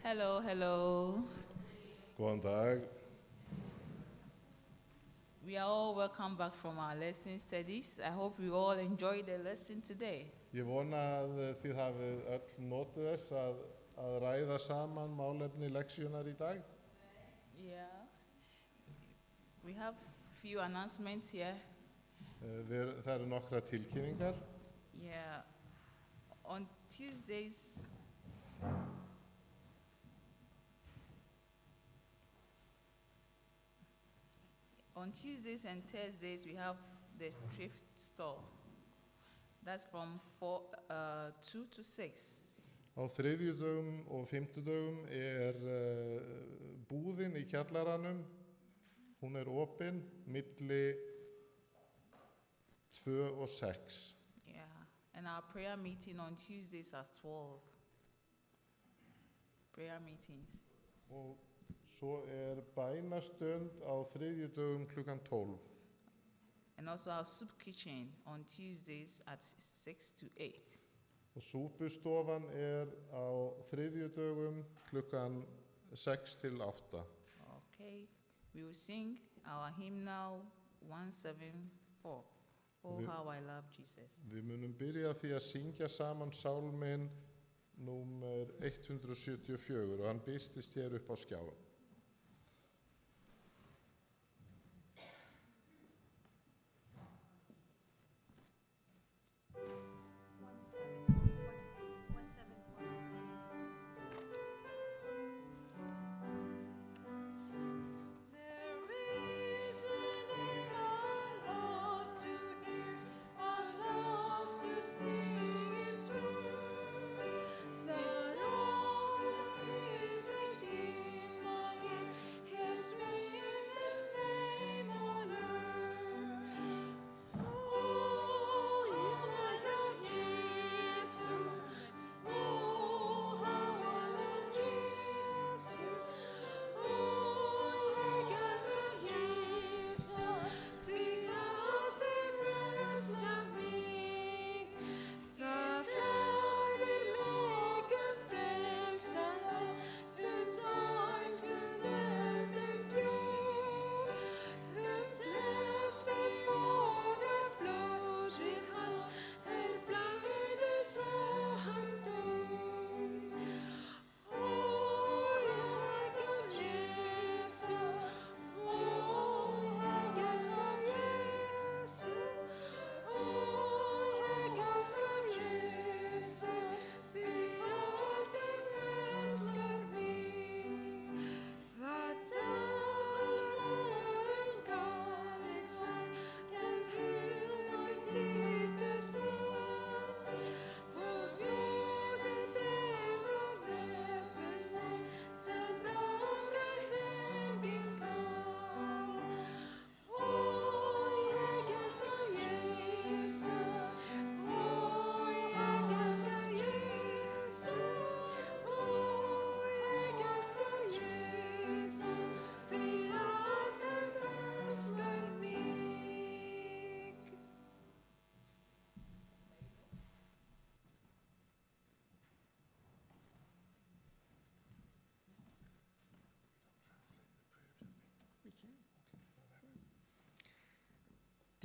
Hello, hello. Góðan dag. We are all welcome back from our lesson studies. I hope you all enjoyed the lesson today. Ég vona að þið hafið öll notið þess að ræða saman málefni leksíunar í dag. Yeah. We have few announcements here. Það eru nokkra tilkynningar. Yeah. On Tuesdays, and Thursdays, we have the thrift store. That's from 2 to 6. Á þriðjudögum og fimmtudögum búðin í kjallaranum. Hún opin milli 2 og 6. Yeah. And our prayer meeting on Tuesdays at 12. Prayer meetings. Og svo bænastund á þriðjudögum klukkan 12. And also our soup kitchen on Tuesdays at 6 to 8. Og súpustofan á þriðjudögum klukkan 6 til 8. Okay. We will sing our hymnal 174. Oh, how I love Jesus. Við munum byrja því að syngja saman sálminn númer 174 og hann birtist hér upp á skjá.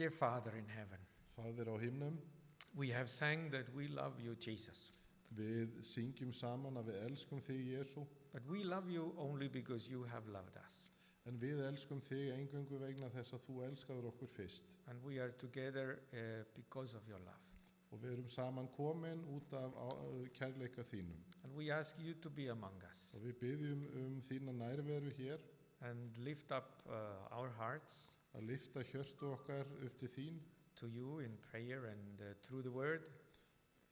Dear Father in heaven, Faðir á himnum, we have sang that we love you, Jesus. við syngjum saman að við elskum þig, Jesú, But we love you only because you have loved us. en við elskum þig eingöngu vegna þess að þú elskaður okkur fyrst. And we are together because of your love. Og við erum saman komin út af kærleika þínum. And we ask you to be among us Og við biðjum þína nærveru hér, and lift up our hearts að lyfta hjörtu okkar upp til þín, to you in prayer and through the word,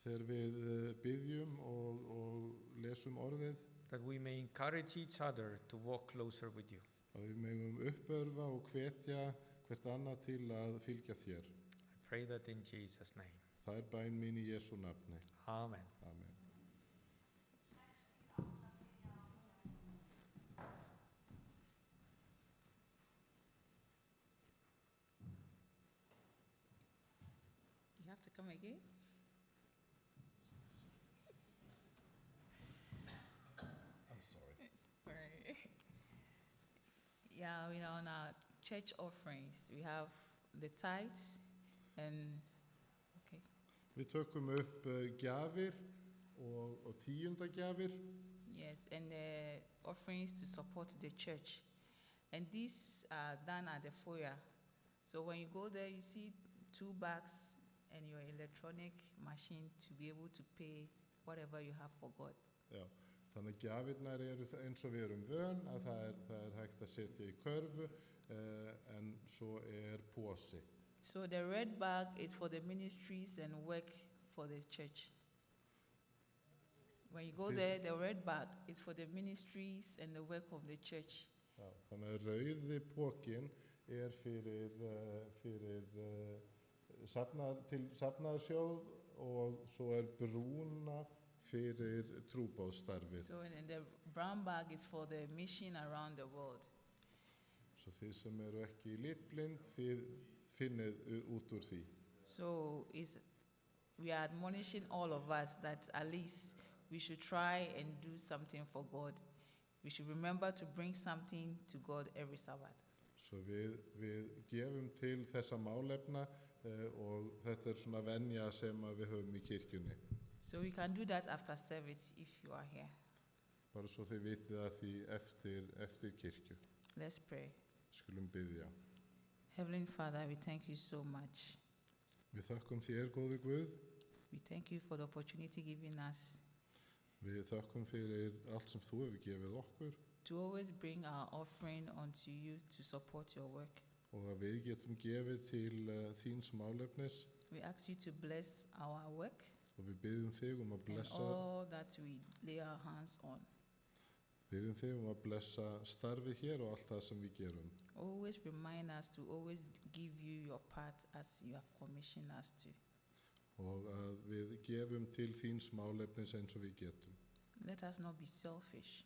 þegar við biðjum og lesum orðið, that we may encourage each other to walk closer with you. að við megum uppörfa og hvetja hvert annað til að fylgja þér. I pray that in Jesus' name. Það bæn mín í Jesú nafni. Amen. Amen. You have to come again? I'm sorry. Yeah, on our church offerings, we have the tithes and, okay. Við tökum upp gjafir og tíundagjafir. Yes, and the offerings to support the church. And these are done at the foyer. So when you go there, you see 2 bags and your electronic machine to be able to pay whatever you have for God. Já, þannig að gjafirnar eru eins og við erum vön að það er hægt að setja í körfu en svo posi. So the red bag is for the ministries and work for the church. When you go there, the red bag is for the ministries and the work of the church. Já, þannig að rauði pókin fyrir til safnaðarsjóð og svo brúna fyrir trúboðsstarfið. So and the brown bag is for the mission around the world. Svo þið sem eru ekki litblind, þið finnið út úr því. So we are admonishing all of us that at least we should try and do something for God. We should remember to bring something to God every Sabbath. Svo við gefum til þessa málefna og þetta svona venja sem við höfum í kirkjunni. So we can do that after service if you are here. Bara svo þið vitið að því eftir kirkju. Let's pray. Skulum biðja. Heavenly Father, we thank you so much. Við þökkum þér, góði Guð. We thank you for the opportunity given us Við þökkum fyrir allt sem þú hefur gefið okkur to always bring our offering unto you to support your work. og að við getum gefið til þíns málefnis We ask you to bless our work og við biðjum þig að and blessa all that we lay our hands on. biðjum þig að blessa starfið hér og allt það sem við gerum. Always remind us to always give you your part as you have commissioned us to. Og að við gefum til þíns málefnis eins og við getum. Let us not be selfish,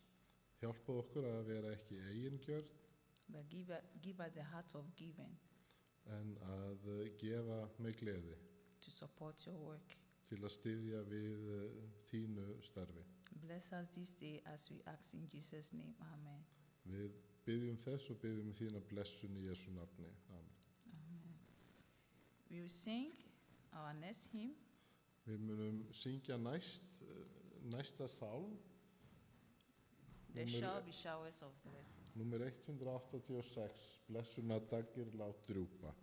Hjálpað okkur að vera ekki eigingjörn but give us the heart of giving en að gefa með gleði to support your work. til að styðja við þínu starfi. Bless us this day as we ask in Jesus' name. Amen. Við biðjum þess og biðjum þína blessun í Jesú nafni. Amen. Amen. We will sing our next hymn. Við munum syngja næsta sálm, There Númer- shall be showers of blessing. númer 186, blessuna daggir lát drjúpa.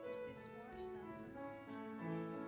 Is this four stanza?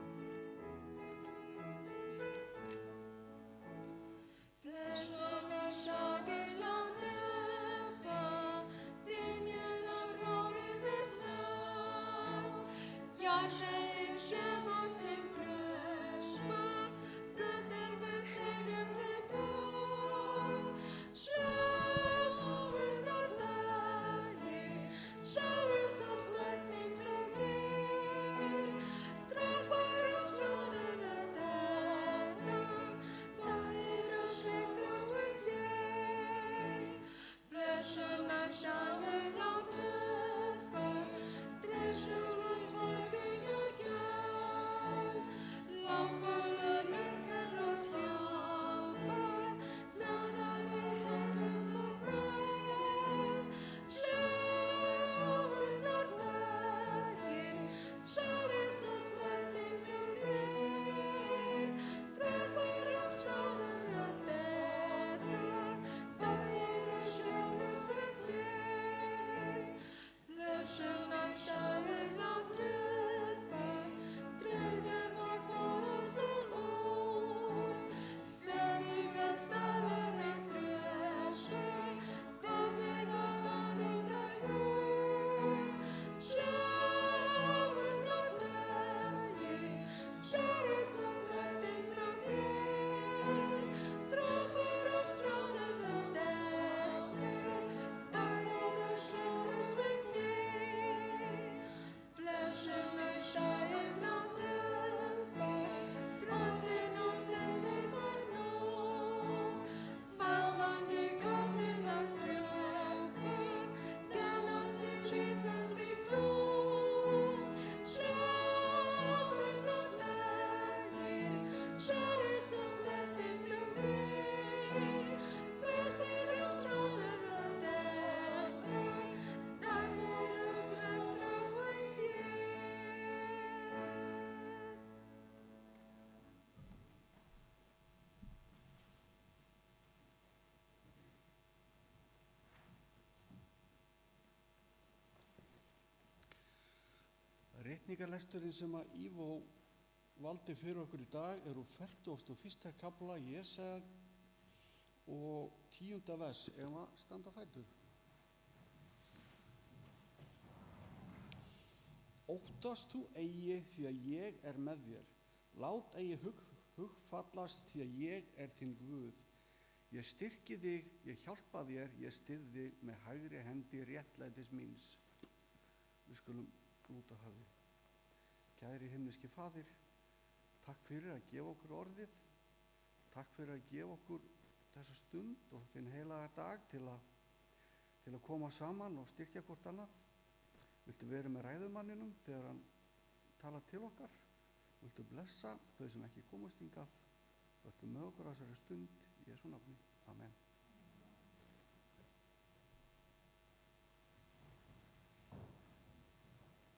Reikningalesturinn sem að Ívo valdi fyrir okkur í dag úr 41. kafla Jesaja og 10. vers, ef að standa á fætur. Óttast þú eigi því að ég er með þér. Lát eigi hugfallast því að ég er þinn Guð. Ég styrki þig, ég hjálpa þér, ég styð þig með hægri hendi réttlætis míns. Við skulum lúta höfði. Kæri himneski Faðir, takk fyrir að gefa okkur orðið. Takk fyrir að gefa okkur þessa stund og þinn heilaga dag til að koma saman og styrkja hvort annað. Viltu vera með ræðumanninum þegar hann talar til okkar? Viltu blessa þau sem ekki komast hingað? Viltu með okkur á þessari stund í Jesú nafni. Amen.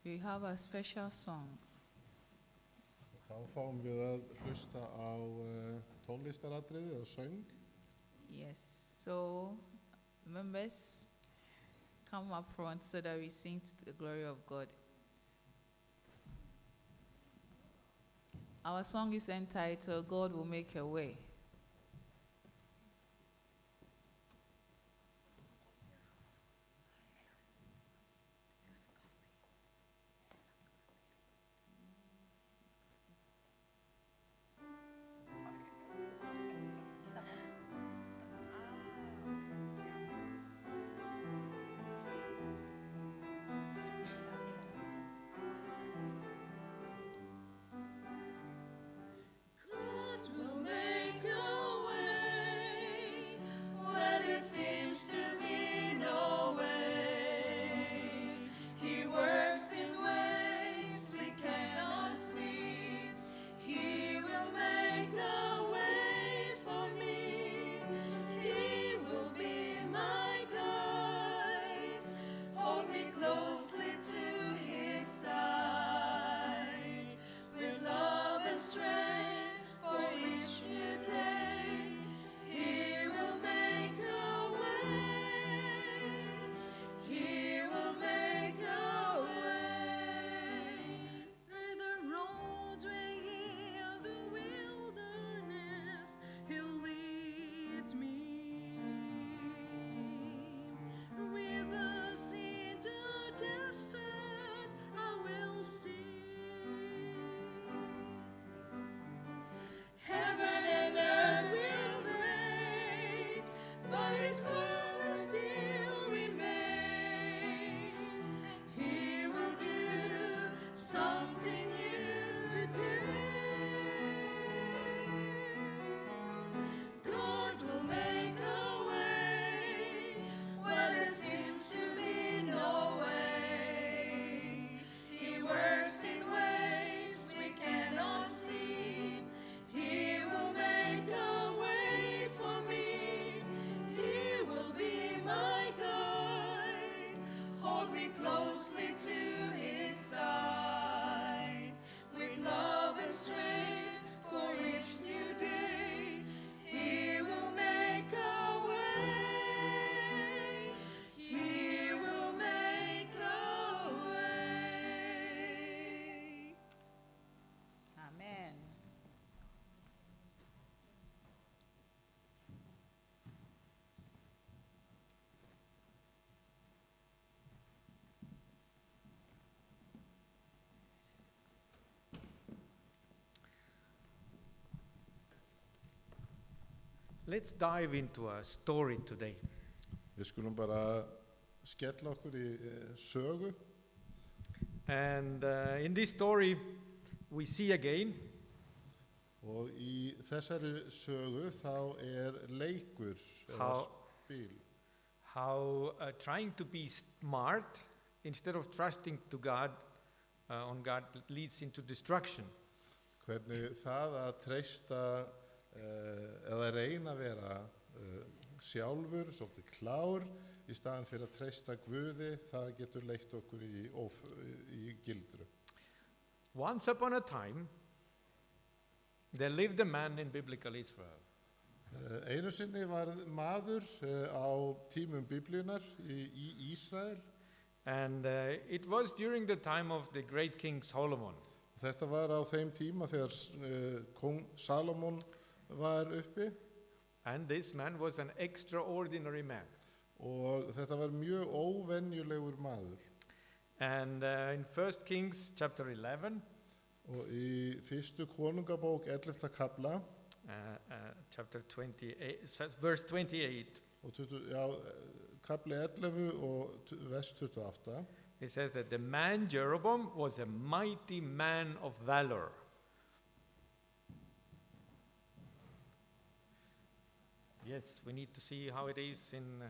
We have a special song. Þá fáum við að hlusta á tónlistaratriði og söng. Yes. So, members, come up front so that we sing to the glory of God. Our song is entitled, God Will Make a Way. Let's dive into a story today. Við skulum bara skella okkur í sögu. And in this story, we see again Og í þessari sögu þá leikur eða spil. how trying to be smart instead of trusting to God, on God, leads into destruction. Hvernig það að treysta eða reyna að vera sjálfur, svolítið klár, í staðan fyrir að treysta Guði, það getur leitt okkur í gildru. Once upon a time, there lived a man in biblical Israel. Einu sinni var maður á tímum Biblíunar í Ísrael. And it was during the time of the great King Solomon. Þetta var á þeim tíma þegar kong Salomon var uppi And this man was an extraordinary man. og þetta var mjög óvenjulegur maður. And in 1 Kings chapter 11, Og í fyrstu konungabók 11. kapla chapter 28, verse 28, og kapli 11 og vers 28, it says that the man Jeroboam was a mighty man of valor. Yes, we need to see how it is in...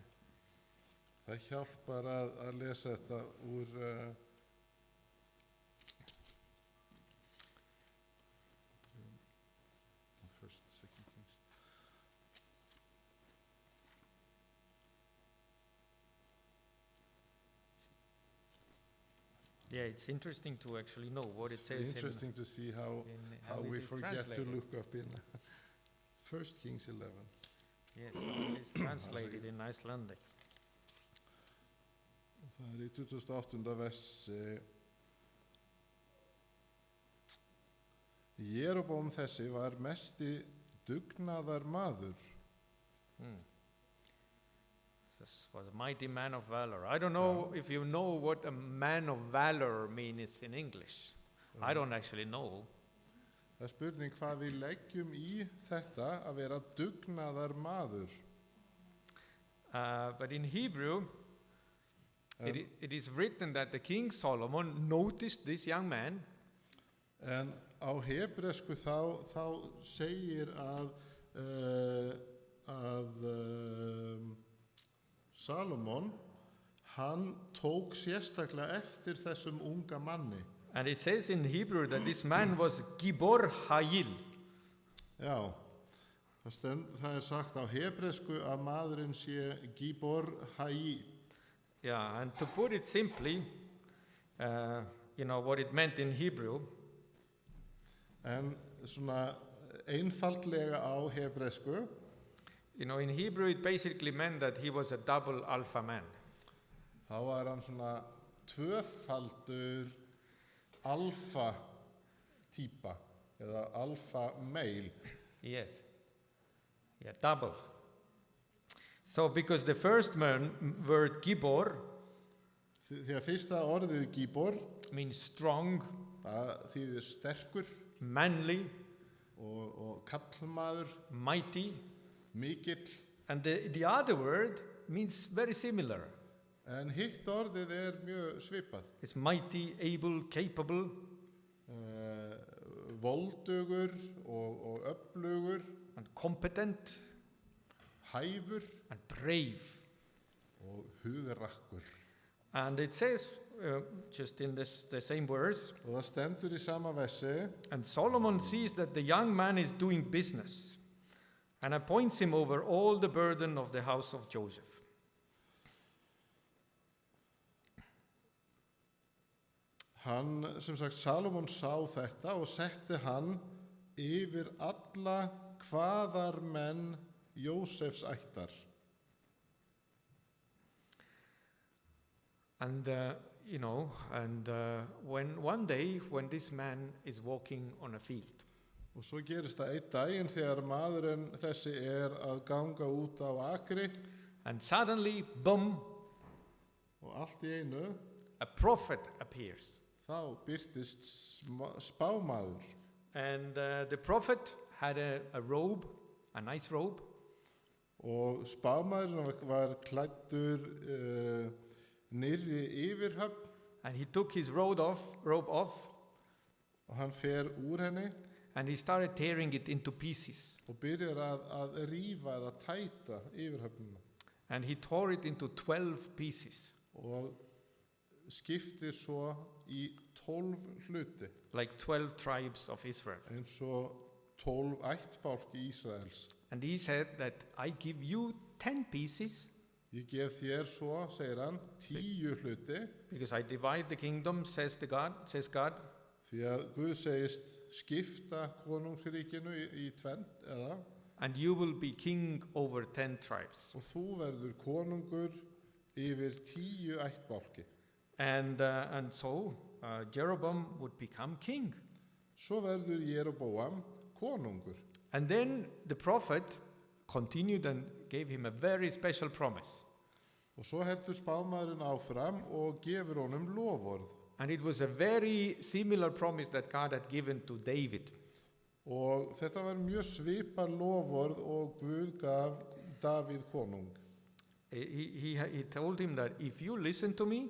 það hjálpar að lesa þetta úr First, Second Kings. Yeah, it's interesting to actually know what it It's says interesting to see how how we it is forget to translated. look up in First Kings 11. Yes, how it is translated in Icelandic. Það í 28. versi. Jeroboam þessi var mesti dugnaðar maður. This was a mighty man of valor. I don't know if you know what a man of valor means in English. I don't actually know. Það er spurning hvað við leggjum í þetta að vera dugnaðar maður. But in Hebrew, it is written that the King Solomon noticed this young man. En á hebresku þá segir að Salomon, hann tók sérstaklega eftir þessum unga manni. And it says in Hebrew that this man was Gibor Hayil. Já, það er sagt á hebresku að maðurinn sé Gibor Hayil. Yeah, and to put it simply, what it meant in Hebrew, En svona einfaldlega á hebresku, in Hebrew it basically meant that he was a double alpha man. þá var hann svona tvöfaldur alfa típa eða alfa meil. Yes. Yeah, double. So because the first word Gibor Því að fyrsta orðið Gibor, means strong, það þýðir sterkur manly, og kallmaður, mighty, mikill, and the other word means very similar. en hitt orðið mjög svipað. It's mighty, able, capable, Voldugur og öflugur, and competent, hæfur and brave. og hugrakkur. And it says, just in the same verse, Og það stendur í sama versi, and Solomon sees that the young man is doing business and appoints him over all the burden of the house of Joseph. sem sagt, Salomon sá þetta og setti hann yfir alla kvaðarmenn Jósefs ættar. And, when one day, when this man is walking on a field, Og svo gerist það einn daginn þegar maðurinn þessi að ganga út á akri and suddenly, boom, og allt í einu a prophet appears. þá birtist spámaður. And the prophet had a robe, a nice robe, Og spámaðurinn var klæddur nýrri yfirhöfn and he took his robe off, og hann fer úr henni and he started tearing it into pieces. og byrjar að rífa eða tæta yfirhöfnina And he tore it into 12 pieces, og skiptir svo í 12 hluti, like 12 tribes of Israel. eins og 12 ættbálki Ísraels. And he said that I give you 10 pieces Ég gef þér svo, segir hann, 10 hluti, because I divide the kingdom, says God. því að Guð segist skipta konungsríkinu í tvennt eða, And you will be king over 10 tribes. og þú verður konungur yfir 10 ættbálki. And so Jeroboam would become king. Svo verður Jeroboam konungur. And then the prophet continued and gave him a very special promise. Og svo heldur spámaðurinn áfram og gefur honum loforð. And it was a very similar promise that God had given to David. Og þetta var mjög svipað loforð og Guð gaf Davíð konung. He told him that if you listen to me,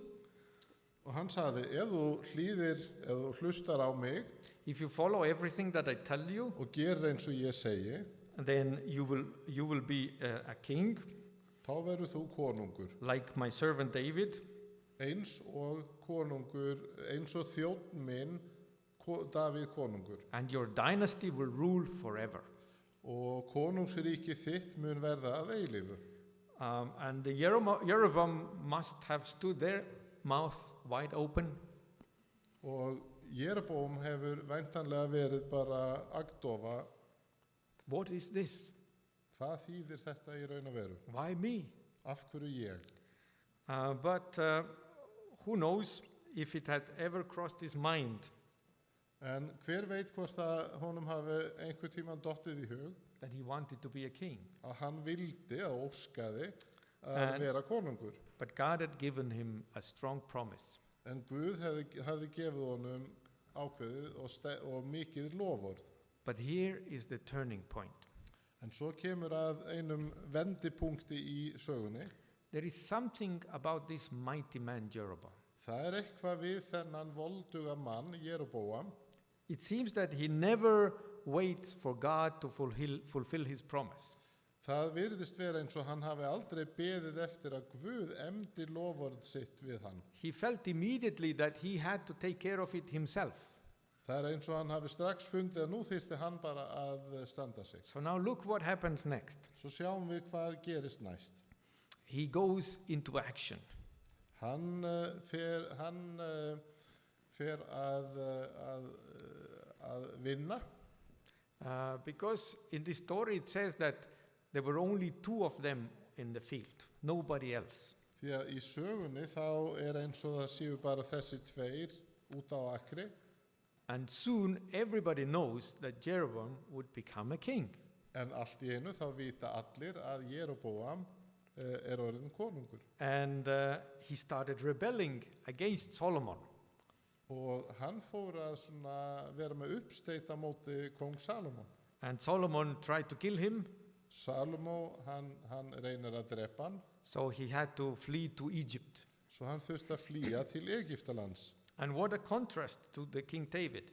Og hann sagði, ef þú hlustar á mig if you follow everything that I tell you, og gerir eins og ég segi, then you will be a king, þá verður þú konungur. like my servant David. Eins og þjónn minn, Davíð konungur. And your dynasty will rule forever. Og konungsríki þitt mun verða að eilífu. And the Jeroboam must have stood there, mouth wide open, Og Jeroboam hefur væntanlega verið bara agndofa. what is this? Hvað þýðir þetta í raun og veru? Why me? Af hverju ég? But who knows if it had ever crossed his mind En hver veit hvort að honum hafi einhver tímann dottið í hug that he wanted to be a king. að hann vildi að óskaði að En- vera konungur. But God had given him a strong promise. En Guð hefði gefið honum ákveðið og mikið loforð. But here is the turning point. En svo kemur að einum vendipunkti í sögunni. There is something about this mighty man Jeroboam. Það eitthvað við þennan volduga mann, Jeroboam. It seems that he never waits for God to fulfill his promise. Það virðist vera eins og hann hafi aldrei beðið eftir að Guð efndi loforð sitt við hann. He felt immediately that he had to take care of it himself. Það eins og hann hafi strax fundið að nú þyrfti hann bara að standa sig. So now look what happens next. Svo sjáum við hvað gerist næst. He goes into action. Hann fer að vinna. Because in this story it says that there were only two of them in the field, nobody else. Því að í sögunni þá eins og það séu bara þessi tveir út á akri. And soon everybody knows that Jeroboam would become a king. En allt í einu þá vita allir að Jeroboam orðinn konungur. And he started rebelling against Solomon. Og hann fór að svona vera með uppsteyt á móti kong Salomon. And Solomon tried to kill him, Salomon, hann reynir að drepa hann, so he had to flee to Egypt. svo hann þurfti að flýja til Egyptalands. And what a contrast to the King David.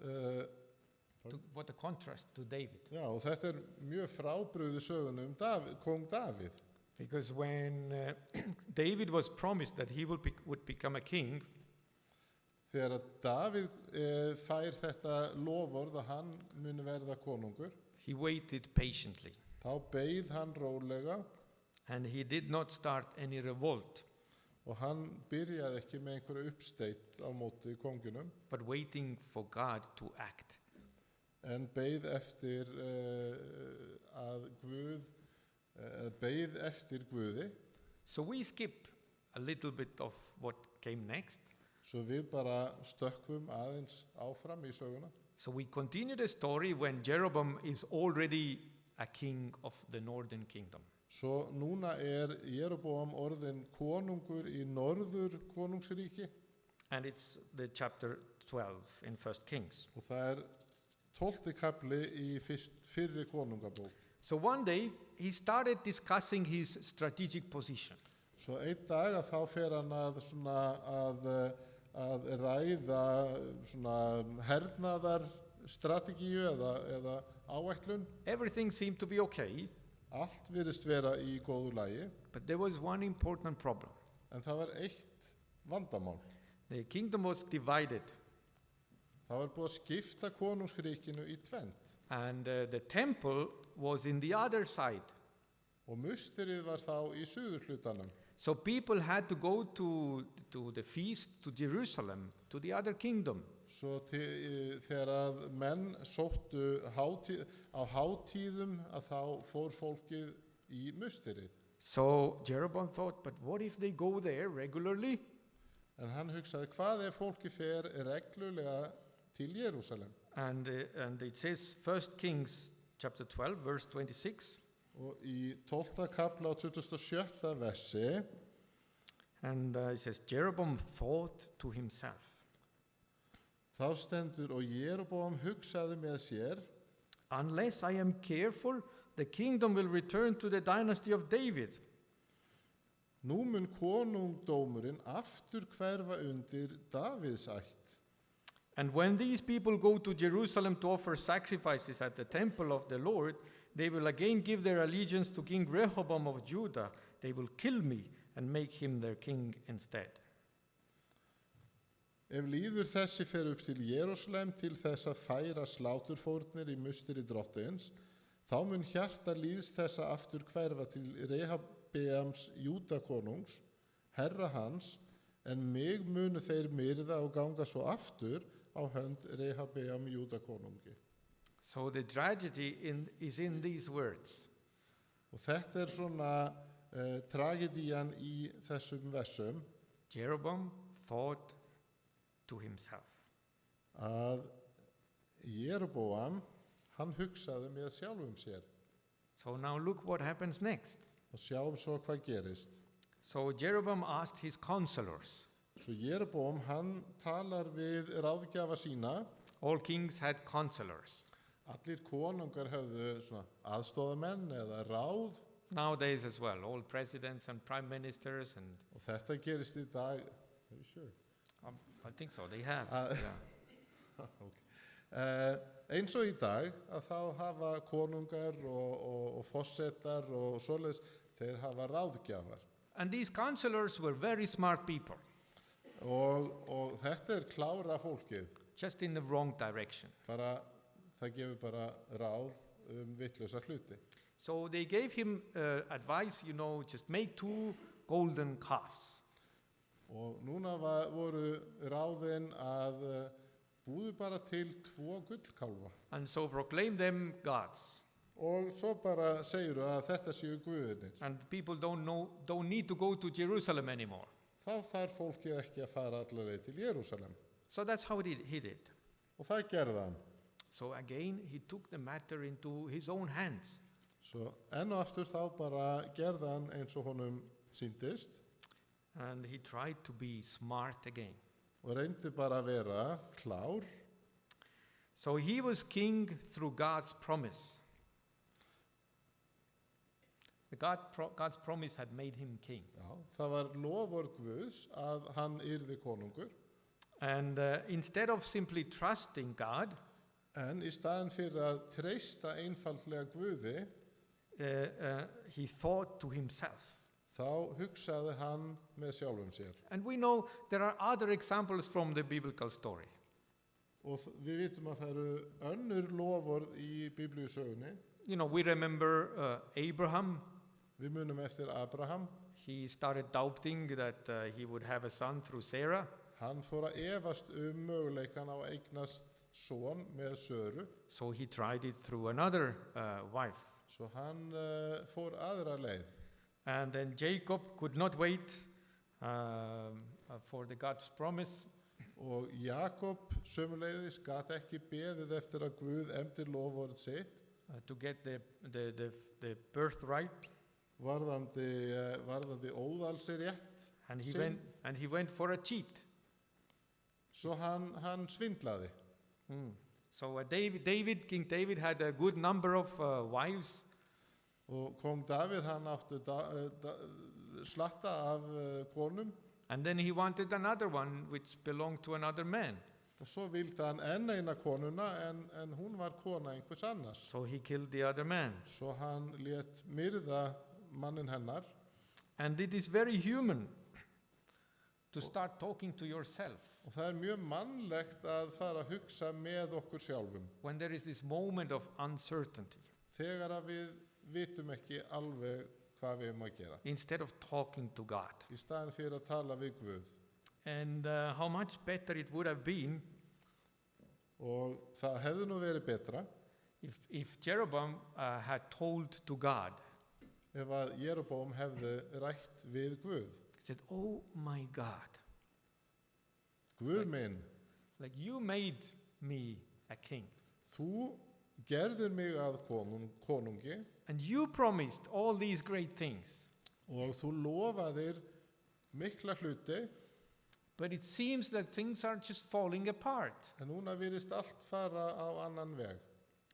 Uh, What a contrast to David. Já, og þetta mjög frábrugðið sögunum kong Davíð. Because when David was promised that he would become a king, Þegar að Davíð fær þetta loforð að hann muni verða konungur, he waited patiently. þá beið hann rólega And he did not start any revolt, og hann byrjaði ekki með einhverju uppsteyt á móti kongunum, but waiting for God to act. en beið eftir beið eftir Guði. So we skip a little bit of what came next. Svo við bara stökkvum aðeins áfram í söguna. So we continue the story when Jeroboam is already a king of the northern kingdom. Svo núna Jeroboam orðinn konungur í norður konungsríki And it's the chapter 12 in 1 Kings. og það 12. kapli í fyrri konungabók. So one day he started discussing his strategic position. Svo einn dag að þá fer hann að ræða svona hernaðarstrategíu eða áætlun. Everything seemed to be okay, Allt virðist vera í góðu lagi, but there was one important problem. en það var eitt vandamál. The kingdom was divided, Það var búið að skipta konungsríkinu í tvennt and the temple was in the other side. og musterið var þá í suðurhlutanum. So people had to go to the feast to Jerusalem, to the other kingdom. Svo þegar að menn sóttu á hátíðum að þá fór fólkið í musterið. So Jeroboam thought, but what if they go there regularly? En hann hugsaði, hvað ef fólki fer reglulega til Jerúsalem? And it says 1 Kings chapter 12, verse 26. Og í 12. kapla á 27. versi, And it says, Jeroboam thought to himself, þá stendur, og Jeroboam hugsaði með sér, unless I am careful, the kingdom will return to the dynasty of David. nú mun konungdómurinn aftur hverfa undir Davíðsætt. And when these people go to Jerusalem to offer sacrifices at the temple of the Lord, they will again give their allegiance to King Rehoboam of Judah. They will kill me and make him their king instead. Ef líður þessi fer upp til Jerúsalem til þess að færa sláturfórnir í musteri drottins, þá mun hjarta líðs þessa aftur hverfa til Rehabeams Júdakonungs, herra hans, en mig munu þeir myrða og ganga svo aftur á hönd Rehabeam Júdakonungi. So the tragedy is in these words. Og þetta svona tragedían í þessum versum, Jeroboam thought to himself. að Jeroboam, hann hugsaði með sjálfum sér. So now look what happens next. Og sjáum svo hvað gerist. So Jeroboam asked his counselors. Svo Jeroboam, hann talar við ráðgjafa sína. All kings had counselors. Allir konungar höfðu svona aðstoðamenn eða ráð. Nowadays as well, all presidents and prime ministers and Og þetta gerist í dag. Are you sure? I think so, they have. Yeah. Okay. Eins og í dag að þá hafa konungar og forsetar og svoleiðis, þeir hafa ráðgjafar. And these counselors were very smart people, Og þetta klára fólkið. just in the wrong direction. Bara, það gefur bara ráð vitlausa hluti. So they gave him advice, just make 2 golden calves. Og núna voru ráðin að búðu bara til 2 gullkálfa. And so proclaim them gods. Og svo bara segir að þetta séu guðinir. And people don't need to go to Jerusalem anymore. Þá þarf fólkið ekki að fara allar leið til Jerúsalem. So that's how he did. Og það gerði hann. So again, he took the matter into his own hands. Svo enn og aftur þá bara gerði hann eins og honum sýndist. And he tried to be smart again. Og reyndi bara að vera klár. So he was king through God's promise. God's promise had made him king. Já, það var lofvörð Guðs að hann yrði konungur. And instead of simply trusting God, En í staðin fyrir að treysta einfaldlega Guði, he thought to himself. þá hugsaði hann með sjálfum sér. And we know there are other examples from the biblical story. Og við vitum að það eru önnur lofvörð í Biblíusögunni. We remember Abraham. Við munum eftir Abraham. He started doubting that he would have a son through Sarah. Hann fór að efast möguleikan á að eignast son með Söru. So he tried it through another wife. Svo hann fór aðra leið. And then Jacob could not wait for the God's promise. Og Jakob sömuleiðis gat ekki beðið eftir að Guð efndir lofvörð sitt. To get the birthright. Varðandi óðalsrétt. And he went for a cheat. Svo hann svindlaði. So King David had a good number of wives. Og kong Davíð hann átti slatta af konum. And then he wanted another one which belonged to another man. Og svo vildi hann enn eina konuna en hún var kona einhvers annars. So he killed the other man. Svo hann lét myrða mannin hennar. And it is very human to start talking to yourself. Og það mjög mannlegt að fara að hugsa með okkur sjálfum. When there is this moment of uncertainty. Þegar að við vitum ekki alveg hvað við að gera. Instead of talking to God. Í staðin fyrir að tala við Guð. And how much better it would have been. Og það hefði nú verið betra. If Jeroboam had told to God. Ef að Jeroboam hefði rætt við Guð. He said, oh my God. Guð minn, like you made me a king. þú gerðir mig að konungi And you promised all these great things. og þú lofaðir mikla hluti, But it seems that things are just falling apart. en núna virðist allt fara á annan veg.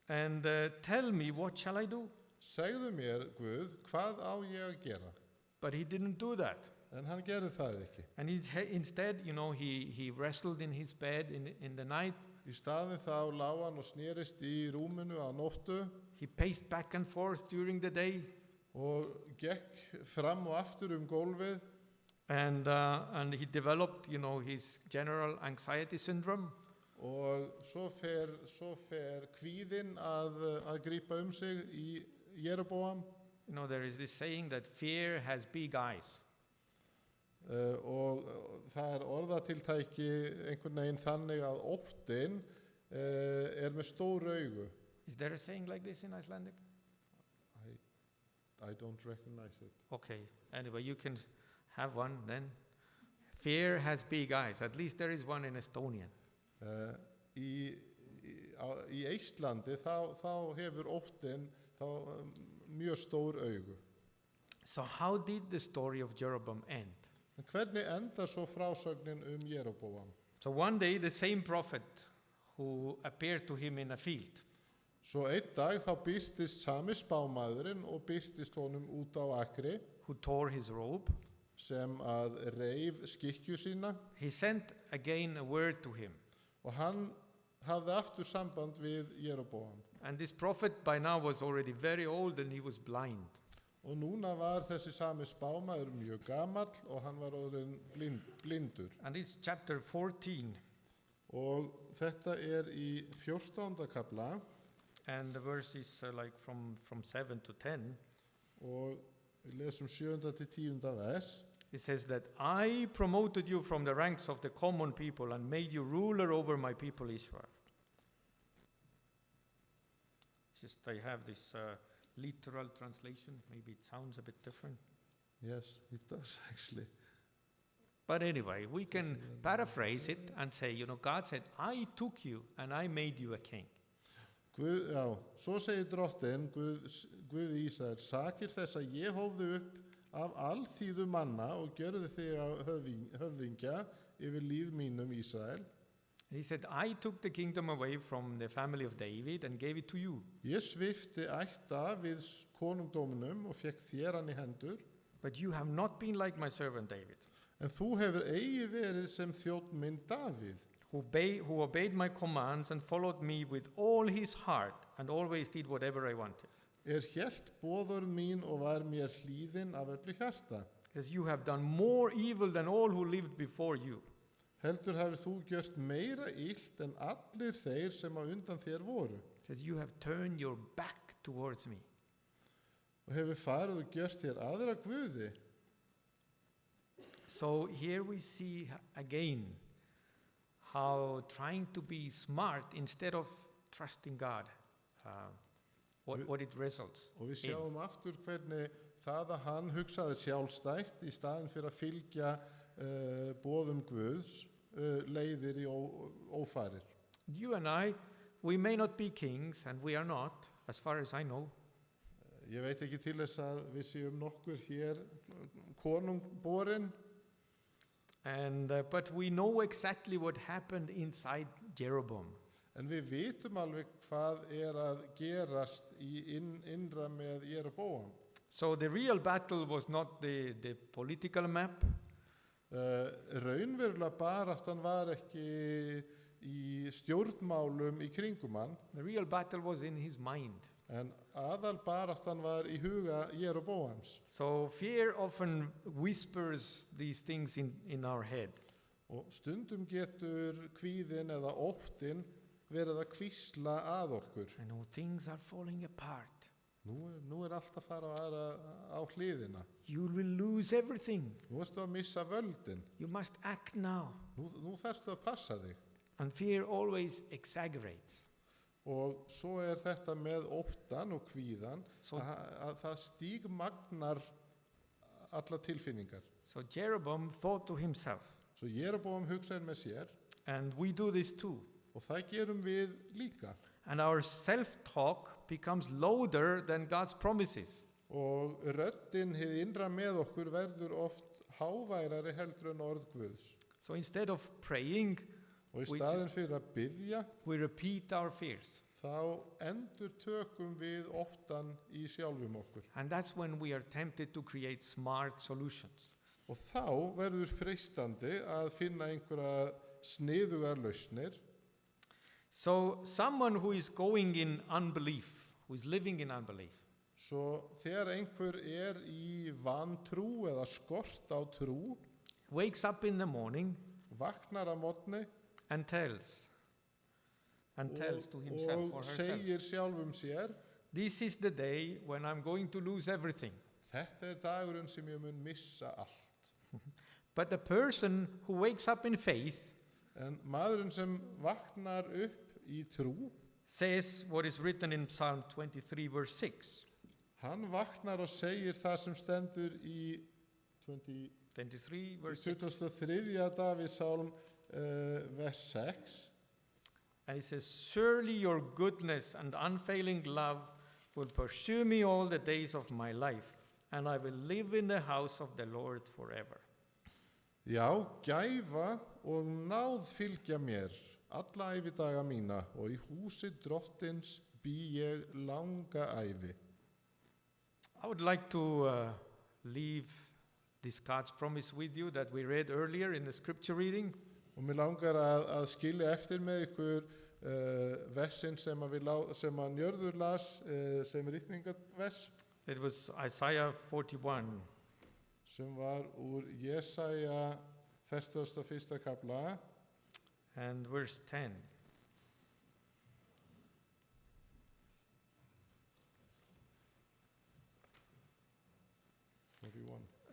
And tell me, what shall I do? Segðu mér, Guð, hvað á ég að gera? But he didn't do that. En hann gerði það ekki. And instead, he wrestled in his bed in the night. Í staðinn þá lá hann og snerist í rúminu á nóttu He paced back and forth during the day. og gekk fram og aftur gólfið And he developed, his general anxiety syndrome. og svo fer kvíðinn að grípa sig í Jeroboam There is this saying that fear has big eyes. og það orðatiltæki einhvern veginn þannig að óttinn með stór augu. Is there a saying like this in Icelandic? I don't recognize it. Okay, anyway, you can have one then. Fear has big eyes. At least there is one in Estonian. Í Eistlandi þá hefur óttinn mjög stór augu. So how did the story of Jeroboam end? En hvernig endar svo frásögnin Jeroboam? So one day the same prophet who appeared to him in a field, Svo einn dag þá birtist sami spámaðurinn og birtist honum út á akri who tore his robe, sem að reif skikkju sína he sent again a word to him. og hann hafði aftur samband við Jeroboam. And this prophet by now was already very old and he was blind. Og núna var þessi sami spámaður mjög gamall og hann var orðinn blindur. And it's chapter 14 Og þetta í 14. kafla and the verse is like from 7 to 10. og við lesum 7. til 10. vers. It says that I promoted you from the ranks of the common people and made you ruler over my people Israel. Just I have this literal translation. Maybe it sounds a bit different. Yes, it does actually. But anyway, we can paraphrase it and say, God said, I took you and I made you a king. Guð, já, svo segir drottinn, Guð Ísrael, sakir þess að ég hófðu upp af alþýðu manna og gjörðu þig að höfðingja yfir líð mínum Ísrael. He said, I took the kingdom away from the family of David and gave it to you. Ég svipti ætt Davíðs konungdóminum og fekk þér hann í hendur, But you have not been like my servant David, en þú hefur eigi verið sem þjónn minn Davíð, who obeyed my commands and followed me with all his heart and always did whatever I wanted. hélt boðorð mín og var mér hlýðinn af öllu hjarta. Because you have done more evil than all who lived before you. Heldur hafir þú gjört meira illt en allir þeir sem á undan þér voru, Because you have turned your back towards me. og hefur farið og gjört þér aðra guði. So here we see again how trying to be smart instead of trusting God, what it results Og við in. sjáum aftur hvernig það að hann hugsaði sjálfstætt í staðin fyrir að fylgja boðum Guðs leiðir í ófarir. You and I, we may not be kings, and we are not, as far as I know. Ég veit ekki til þess að við séum nokkur hér konungborinn, But we know exactly what happened inside Jeroboam. en við vitum alveg hvað að gerast í innra með Jeroboam. So the real battle was not the political map. Raunverulega baráttan var ekki í stjórnmálum í kringum hann, The real battle was in his mind. en aðal baráttan var í huga Jeroboams. So fear often whispers these things in our head. Og stundum getur kvíðinn eða óttinn verið að hvísla að okkur. I know things are falling apart. Nú allt að fara á hliðina. You will lose everything. Nú ertu að missa völdin. You must act now. Nú þarftu að passa þig. And fear always exaggerates. Og svo þetta með óttan og kvíðan að það stígmagnar alla tilfinningar. So Jeroboam thought to himself, Svo Jeroboam hugsaði með sér and we do this too. og það gerum við líka. And our self-talk becomes louder than God's promises. Og röddin hið innra með okkur verður oft háværari heldur en orð Guðs. So instead of praying, Og í We staðin fyrir að biðja, we repeat our fears. þá endur tökum við óttan í sjálfum okkur. And that's when we are tempted to create smart solutions. Og þá verður freistandi að finna einhverja sniðugar lausnir. So someone who is going in unbelief, who is living in unbelief, Svo þegar einhver í vantrú eða skort á trú, wakes up in the morning vaknar að morgni and tells to himself og or herself, segir sjálfum sér, this is the day when I'm going to lose everything. þetta dagurinn sem ég mun missa allt. But the person who wakes up in faith En maðurinn sem vaknar upp í trú, says what is written in Psalm 23 verse 6. hann vaknar og segir það sem stendur í 23 verse 6. 23. Davíðs sálm vers 6. And it says, surely your goodness and unfailing love will pursue me all the days of my life, and I will live in the house of the Lord forever. Já, gæfa og náð fylgja mér alla ævidaga mína og í húsi drottins bý ég langa ævi. I would like to leave this God's promise with you that we read earlier in the scripture reading. Og mér langar að skilja eftir með ykkur versin sem að Njörður las sem ritningarvers, It was Isaiah 41, sem var úr Jesaja 41. kapla and verse 10.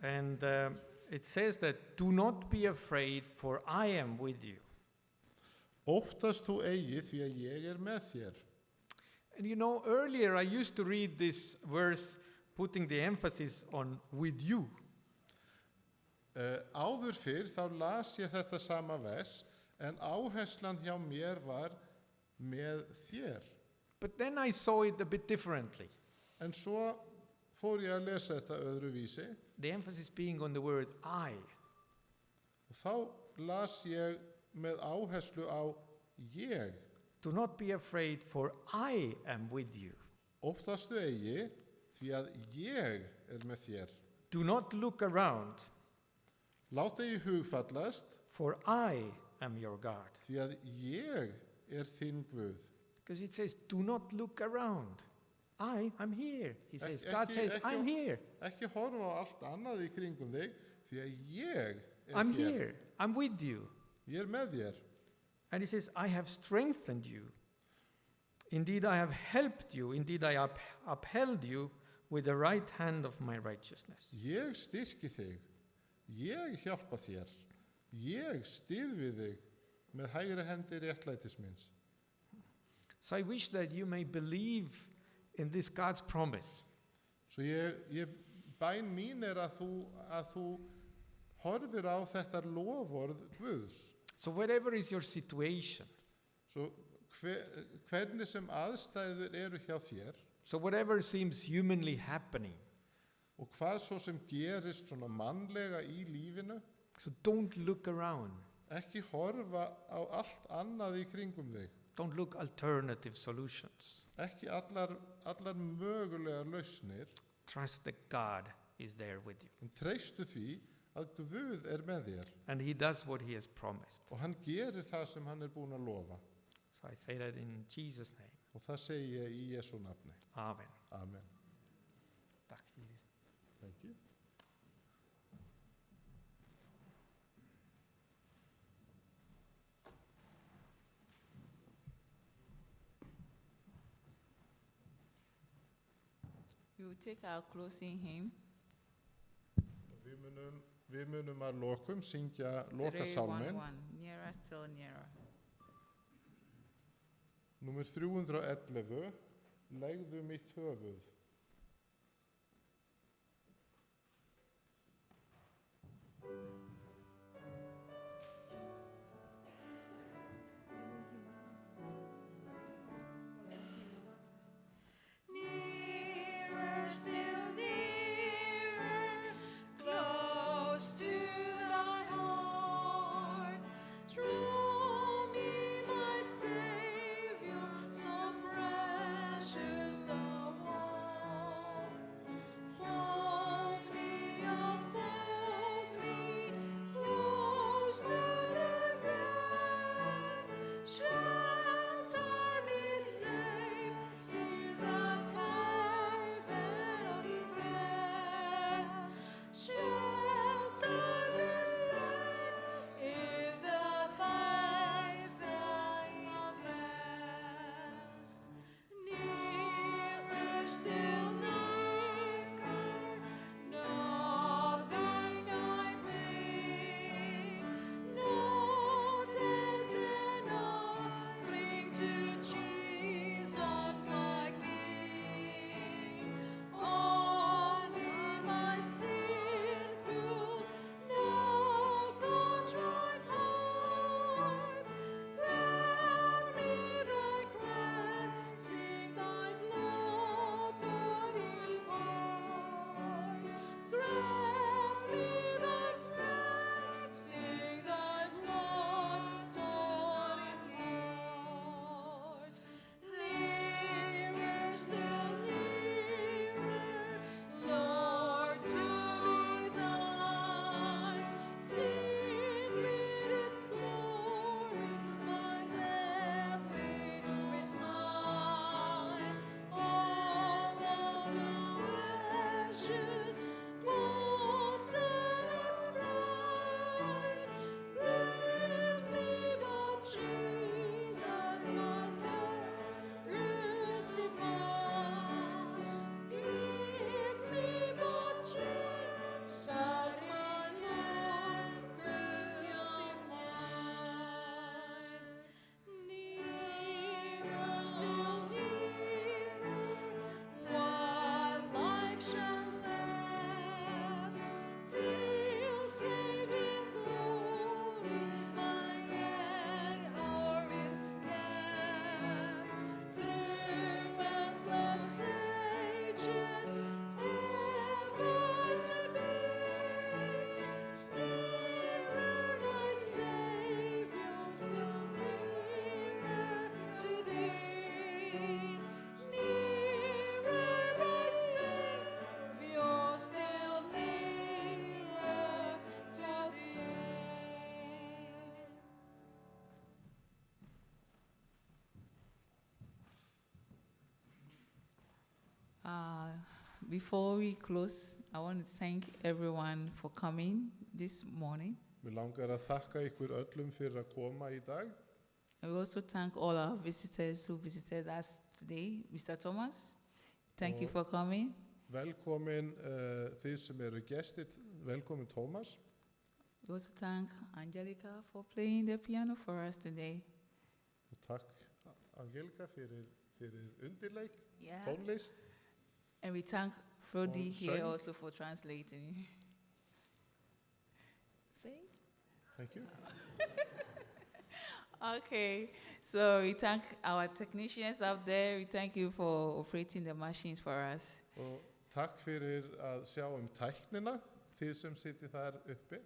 And it says that, do not be afraid, for I am with you. Óttast þú eigi því að ég með þér. And you know, earlier I used to read this verse putting the emphasis on with you. Áður fyrr þá las ég þetta sama vers, en áherslan hjá mér var með þér. But then I saw it a bit differently. En svo fór ég að lesa þetta öðruvísi The emphasis being on the word I. og þá las ég með áherslu á ég. Do not be afraid, for I am with you. Óttastu eigi því að ég með þér. Do not look around, Lát eigi hugfallast for I am your God. því að ég þinn Guð. Because it says, do not look around. I'm here. He says, Ekki- God says, ekki- I'm here. Ekki horfa á allt annað í kringum þig því að ég I'm hér. here. I'm with you. Ég með þér. And he says, I have strengthened you. Indeed, I have helped you. Indeed, I upheld you with the right hand of my righteousness. Ég styrki þig. Ég hjálpa þér. Ég styð við þig með hægri hendi réttlætis minns. So I wish that you may believe in this God's promise. Svo bæn mín að þú horfir á þetta loforð Guðs. So whatever is your situation, Svo hvernig sem aðstæður eru hjá þér so whatever seems humanly happening, og hvað svo sem gerist svona mannlega í lífinu, so don't look around. ekki horfa á allt annað í kringum þig. Don't look alternative solutions. Ekki allar mögulegar lausnir, Trust that God is there with you. en treystu því að Guð með þér And he does what he has promised. og hann gerir það sem hann búinn að lofa. So I say that in Jesus' name. Og það segi ég í Jesú nafni. Amen. Amen. Takk fyrir. Thank you. We will take our closing hymn, Við munum að lokum syngja 311, lokasálminn, Nearer, Still Nearer. númer 311, Legðu mitt höfuð. Before we close, I want to thank everyone for coming this morning. Mér langar að þakka ykkur öllum fyrir að koma í dag. And we also thank all our visitors who visited us today. Mr. Thomas, thank you for coming. Velkomin þið sem eru gestir, velkomin Tómas. We also thank Angelica for playing the piano for us today. Og takk Angelika fyrir undirleik, Yeah. tónlist. And we thank Frodi Og here söng. also for translating. Say it. Thank you. Okay, so we thank our technicians out there. We thank you for operating the machines for us. Og takk fyrir að sjá tæknina, þið sem sitið þar uppi.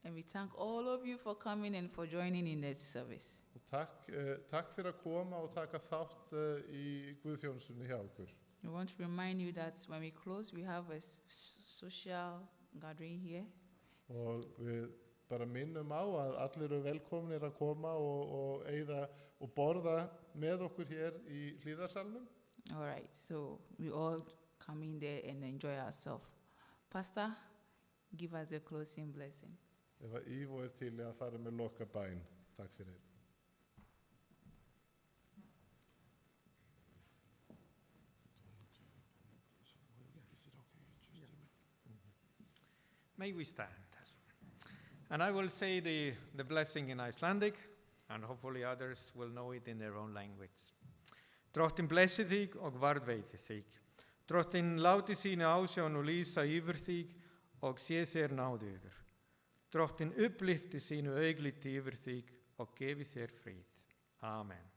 And we thank all of you for coming and for joining in this service. Og takk fyrir að koma og taka þátt í Guðþjónustunni hjá okkur. We want to remind you that when we close, we have a social gathering here. Og við bara minnum á að allir eru velkomnir að koma og eyða og borða með okkur hér í hlíðarsalnum. All right, so we all come in there and enjoy ourselves. Pastor, give us the closing blessing. Ef að Ívo til í að fara með loka bæn. Takk fyrir. May we stand. And I will say the blessing in Icelandic, and hopefully others will know it in their own language. Drottinn blessi þig og varðveiti þig. Drottinn láti sína ásjón og lýsa yfir þig og sé þér náðugur. Drottinn upplyfti sínu augliti yfir þig og gefi þér frið. Amen.